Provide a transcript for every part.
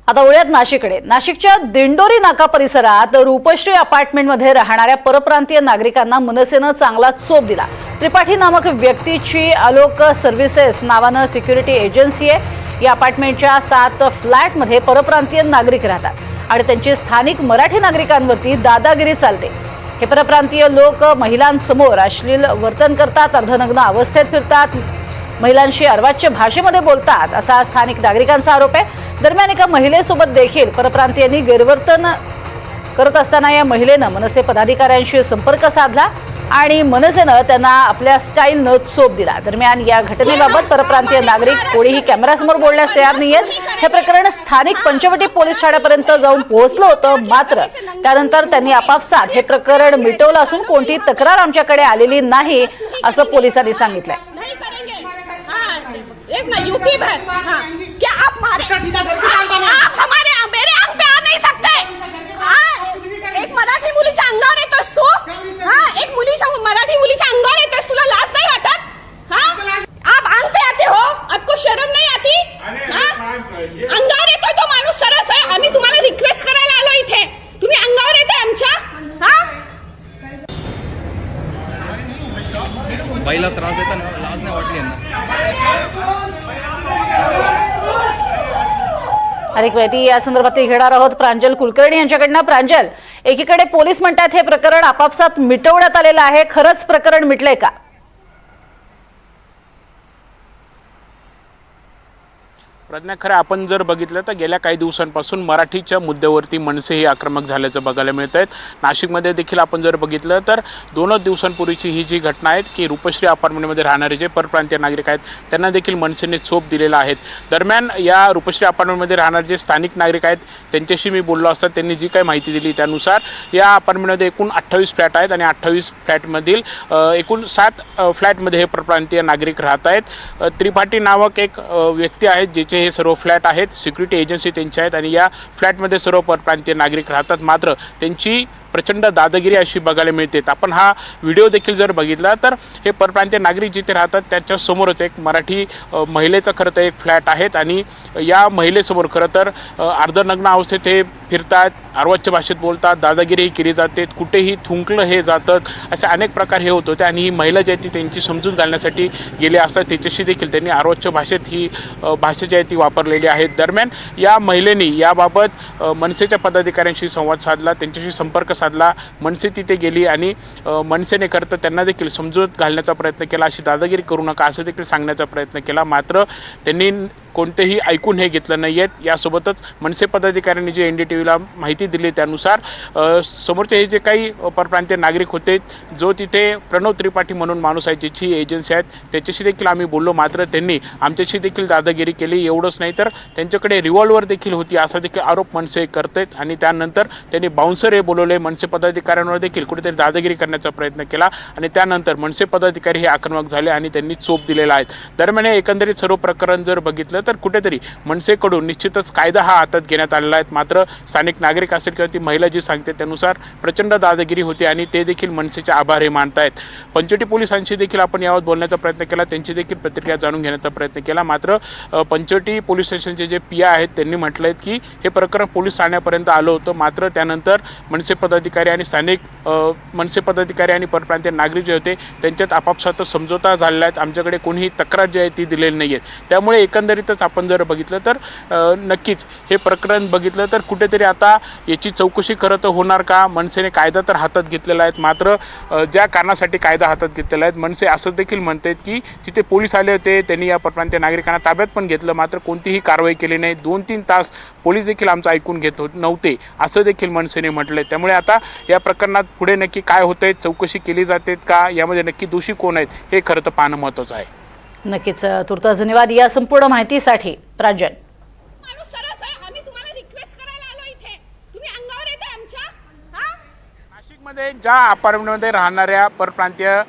आता वळूयात नाशिककडे। नाशिकच्या दिंडोरी नाका परिसरात रूपश्री अपार्टमेंटमध्ये राहणाऱ्या परप्रांतीय नागरिकांना मनसेनं चांगला चोप दिला। त्रिपाठी नामक व्यक्तीची आलोक सर्व्हिसेस नावानं सिक्युरिटी एजन्सी आहे। या अपार्टमेंटच्या 7 फ्लॅटमध्ये परप्रांतीय नागरिक राहतात आणि त्यांची स्थानिक मराठी नागरिकांवरती दादागिरी चालते। हे परप्रांतीय लोक महिलांसमोर अश्लील वर्तन करतात, अर्धनग्न अवस्थेत फिरतात, महिलांशी अर्वाच्य भाषेमध्ये बोलतात असा स्थानिक नागरिकांचा आरोप आहे। दरम्यान एका महिलेसोबत देखील परप्रांतीयांनी गैरवर्तन करत असताना या महिलेनं मनसे पदाधिकाऱ्यांशी संपर्क साधला आणि मनसेनं त्यांना आपल्या स्टाईलनं चोप दिला। दरम्यान या घटनेबाबत परप्रांतीय नागरिक कोणीही कॅमेऱ्यासमोर बोलण्यास तयार नाहीयेत। हे प्रकरण स्थानिक पंचवटी पोलीस ठाण्यापर्यंत जाऊन पोहोचलं होतं, मात्र त्यानंतर त्यांनी आपापसात हे प्रकरण मिटवलं असून कोणती तक्रार आमच्याकडे आलेली नाही असं पोलिसांनी सांगितलंय। यूपी भर क्या आप हमारे मेरे अंग पे आ नहीं सकते। एक मराठी मुलीच्या अंगावर येतोस तू, एक मराठी मुलीच्या अंगावर येतोस, तुला लाज नाही वाटत? आप अंग पे आते हो, आपको शर्म नहीं आती? अंगावर येतोय तो माणूस सरस आहे। आम्ही तुम्हाला रिक्वेस्ट करायला आलो इथे, तुम्ही अंगावर येताय आमच्या। बाईला त्रास देताना लाज नाही वाटली यांना। अधिक माहिती या संदर्भात घेणार आहोत प्रांजल कुलकर्णी यांच्याकडनं। प्रांजल, एकीकडे पोलीस म्हणतात हे प्रकरण आपापसात मिटवण्यात आलेलं आहे, खरंच प्रकरण मिटलंय का? प्रज्ञा, खरं आपण जर बघितलं तर गेल्या काही दिवसांपासून मराठीच्या मुद्द्यावरती मनसे ही आक्रमक झाल्याचं बघायला मिळत आहेत। नाशिकमध्ये देखील आपण जर बघितलं तर 2 दिवसांपूर्वीची ही जी घटना आहे की रूपश्री अपार्टमेंटमध्ये राहणारे जे परप्रांतीय नागरिक आहेत त्यांना देखील मनसेने चोप दिलेला आहे। दरम्यान या रूपश्री अपार्टमेंटमध्ये राहणारे जे स्थानिक नागरिक आहेत त्यांच्याशी मी बोललो असता त्यांनी जी काही माहिती दिली त्यानुसार या अपार्टमेंटमध्ये एकूण 28 फ्लॅट आहेत आणि 28 फ्लॅटमधील एकूण 7 फ्लॅटमध्ये हे परप्रांतीय नागरिक राहत आहेत। त्रिपाठी नावक एक व्यक्ती आहेत ज्याचे हे सर्व फ्लॅट आहेत, सिक्युरिटी एजन्सी त्यांच्या आहेत आणि या फ्लॅटमध्ये सर्व परप्रांतीय नागरिक राहतात, मात्र त्यांची प्रचंड दादागिरी अशी बघायला मिळते। आपण हा व्हिडिओ देखील जर बघितला तर हे परप्रांतीय नागरिक जिथे राहतात त्याच्या समोरच एक मराठी महिलेचा खरं तर एक फ्लॅट आहेत आणि या महिलेसमोर खरं तर अर्धनग्न अवस्थेत हे फिरतात, अर्वाच्य भाषेत बोलतात, दादागिरीही केली जाते, कुठेही थुंकलं हे जातं, असे अनेक प्रकार हे होत होते। आणि ही महिला जी आहे ती त्यांची समजूत घालण्यासाठी गेली असतात त्याच्याशी देखील त्यांनी अर्वाच्य भाषेत ही भाषा जी आहे ती वापरलेली आहे। दरम्यान या महिलेने याबाबत मनसेच्या पदाधिकाऱ्यांशी संवाद साधला, त्यांच्याशी संपर्क साधला, मनसे तिथे गेली आणि मनसेने करता त्यांना देखील समजूत घालण्याचा प्रयत्न केला, अशी दादागिरी करू नका असं देखील सांगण्याचा प्रयत्न केला, मात्र त्यांनी कोणतेही ऐकून हे घेतलं नाही आहेत। यासोबतच मनसे पदाधिकाऱ्यांनी जे NDTVला माहिती दिली त्यानुसार समोरचे हे जे काही परप्रांतीय नागरिक होते, जो तिथे प्रणव त्रिपाठी म्हणून माणूस आहे ज्याची एजन्सी आहेत त्याच्याशी देखील आम्ही बोललो, मात्र त्यांनी आमच्याशी देखील दादागिरी केली। एवढंच नाही तर त्यांच्याकडे रिव्हॉल्वर देखील होती असा देखील आरोप मनसे करतात आणि त्यानंतर त्यांनी बाउन्सर हे बोलवले, मनसे पदाधिकाऱ्यांवर देखील कुठेतरी दादागिरी करण्याचा प्रयत्न केला आणि त्यानंतर मनसे पदाधिकारी हे आक्रमक झाले आणि त्यांनी चोप दिलेला आहे। दरम्यान एकंदरीत सर्व प्रकरण जर बघितलं तर कुठेतरी मनसेकडून निश्चितच कायदा हा हातात घेण्यात आलेला आहे, मात्र स्थानिक नागरिक असेल किंवा ती महिला जी सांगते त्यानुसार प्रचंड दादागिरी होती आणि ते देखील मनसेचे आभार हे मानतायत। पंचवटी पोलिसांशी देखील आपण यावर बोलण्याचा प्रयत्न केला, त्यांची देखील प्रतिक्रिया जाणून घेण्याचा प्रयत्न केला, मात्र पंचवटी पोलीस स्टेशनचे जे PI आहेत त्यांनी म्हटलं आहे की हे प्रकरण पोलीस ठाण्यापर्यंत आलं होतं, मात्र त्यानंतर मनसे पदाधिकारी आणि स्थानिक मनसे पदाधिकारी आणि परप्रांतीय नागरिक जे होते त्यांच्यात आपापसात समझोता झालेला आहे, आमच्याकडे कोणीही तक्रार जी आहे ती दिलेली नाही आहे। त्यामुळे एकंदरीतच आपण जर बघितलं तर नक्कीच हे प्रकरण बघितलं तर कुठेतरी आता याची चौकशी खरं तर होणार का? मनसेने कायदा तर हातात घेतलेला आहे, मात्र ज्या कारणासाठी कायदा हातात घेतलेला आहे मनसे असं देखील म्हणतात की तिथे पोलीस आले होते, त्यांनी या परप्रांतीय नागरिकांना ताब्यात पण घेतलं, मात्र कोणतीही कारवाई केली नाही। 2-3 तास पोलीस देखील आमचं ऐकून घेत नव्हते असं देखील मनसेने म्हटलंय। त्यामुळे आता या प्रकरणात पुढे नक्की काय होतंय, चौकशी केली जाते का, यामध्ये नक्की दोषी कोण आहेत हे खरं तर पाहणं महत्त्वाचं आहे। नक्कीच तुर्तास धन्यवाद या संपूर्ण माहितीसाठी प्रांजल। माणूस सरस आहे, आम्ही तुम्हाला रिक्वेस्ट करायला आलो इथे, तुम्ही अंगावर येताय आमच्या। नाशिकमध्ये ज्या अपार्टमेंटमध्ये राहणाऱ्या परप्रांतीय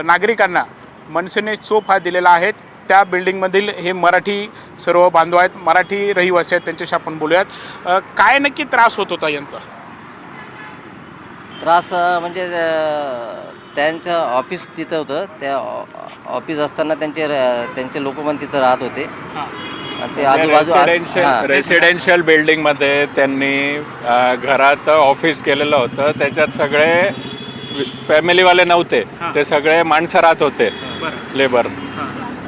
नागरिकांना मनसेने चोप हा दिलेला आहे त्या बिल्डिंगमधील हे मराठी सर्व बांधव आहेत, मराठी रहिवासी आहेत, त्यांच्याशी आपण बोलूयात। काय नक्की त्रास होत होता यांचा? त्रास म्हणजे त्यांचं ऑफिस तिथं होतं, त्या ऑफिस असताना त्यांचे लोक पण तिथं राहत होते ते आजूबाजू हां. रेसिडेन्शियल बिल्डिंगमध्ये त्यांनी घरात ऑफिस केलेलं होतं. त्याच्यात सगळे फॅमिलीवाले नव्हते, ते सगळे माणसं राहत होते, लेबर.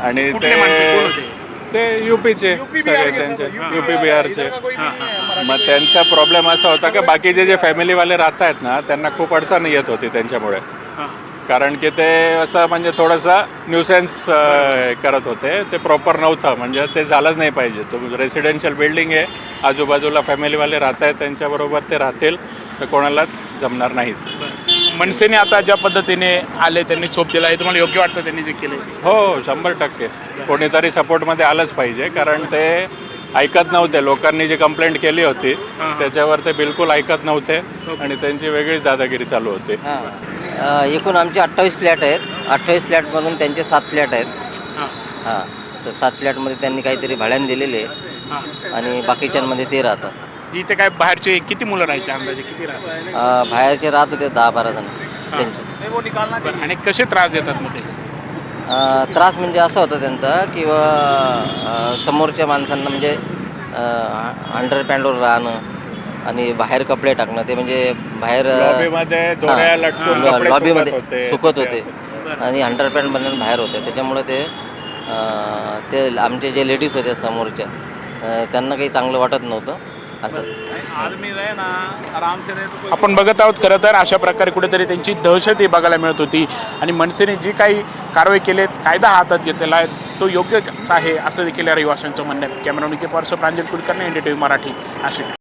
आणि ते युपीचे सगळे, त्यांचे युपी बिहारचे. मग त्यांचा प्रॉब्लेम असा होता की बाकीचे जे फॅमिलीवाले राहत आहेत ना, त्यांना खूप अडचण येत होती त्यांच्यामुळे. कारण की ते असं म्हणजे थोडंसं न्यूसेन्स करत होते, ते प्रॉपर नव्हतं, म्हणजे ते झालंच नाही पाहिजे. तो रेसिडेन्शियल बिल्डिंग आहे, आजूबाजूला फॅमिलीवाले राहत आहेत, त्यांच्याबरोबर ते राहतील, तर कोणालाच जमणार नाहीत. मनसेने आता ज्या पद्धतीने आले, त्यांनी चोप दिला, हे तुम्हाला योग्य वाटतं त्यांनी जे केलं? हो, 100%. कोणीतरी सपोर्टमध्ये आलंच पाहिजे, कारण ते ऐकत नव्हते. लोकांनी जी कंप्लेंट केली होती त्याच्यावर ते बिलकुल ऐकत नव्हते आणि त्यांची वेगळीच दादागिरी चालू होती. एकूण आमचे 28 फ्लॅट आहेत. 28 फ्लॅटमधून त्यांचे 7 फ्लॅट आहेत. हां, तर 7 फ्लॅटमध्ये त्यांनी काहीतरी भाड्याने दिलेले आहे आणि बाकीच्यांमध्ये ते राहतात. इथे काय बाहेरचे किती मुलं राहायचे, अंदाजे किती राहतात? बाहेरचे राहत होते 10-12 जण त्यांचे. बरं, आणि कसे त्रास देतात मग ते? त्रास म्हणजे असा होता त्यांचा किंवा समोरच्या माणसांना म्हणजे अंडरपॅन्टवर राहणं आणि बाहेर कपडे टाकणं, ते म्हणजे बाहेर लॉबीमध्ये दोऱ्या लटकून कपडे लॉबीमध्ये सुकत होते आणि अंडरपॅन्ट बनवून बाहेर होते. त्याच्यामुळे ते आमचे जे लेडीज होते समोरच्या, त्यांना काही चांगलं वाटत नव्हतं असं. आपण बघत आहोत खरं तर अशा प्रकारे कुठेतरी त्यांची दहशत ही बघायला मिळत होती आणि मनसेने जी काही कारवाई केली, कायदा हातात घेतलेला आहे, तो योग्यच आहे असं देखील या रहिवाशांचं म्हणणं आहे. कॅमेरा निके पार्श्व प्रांजल कुलकर्णी, NDTV मराठी, नाशिक.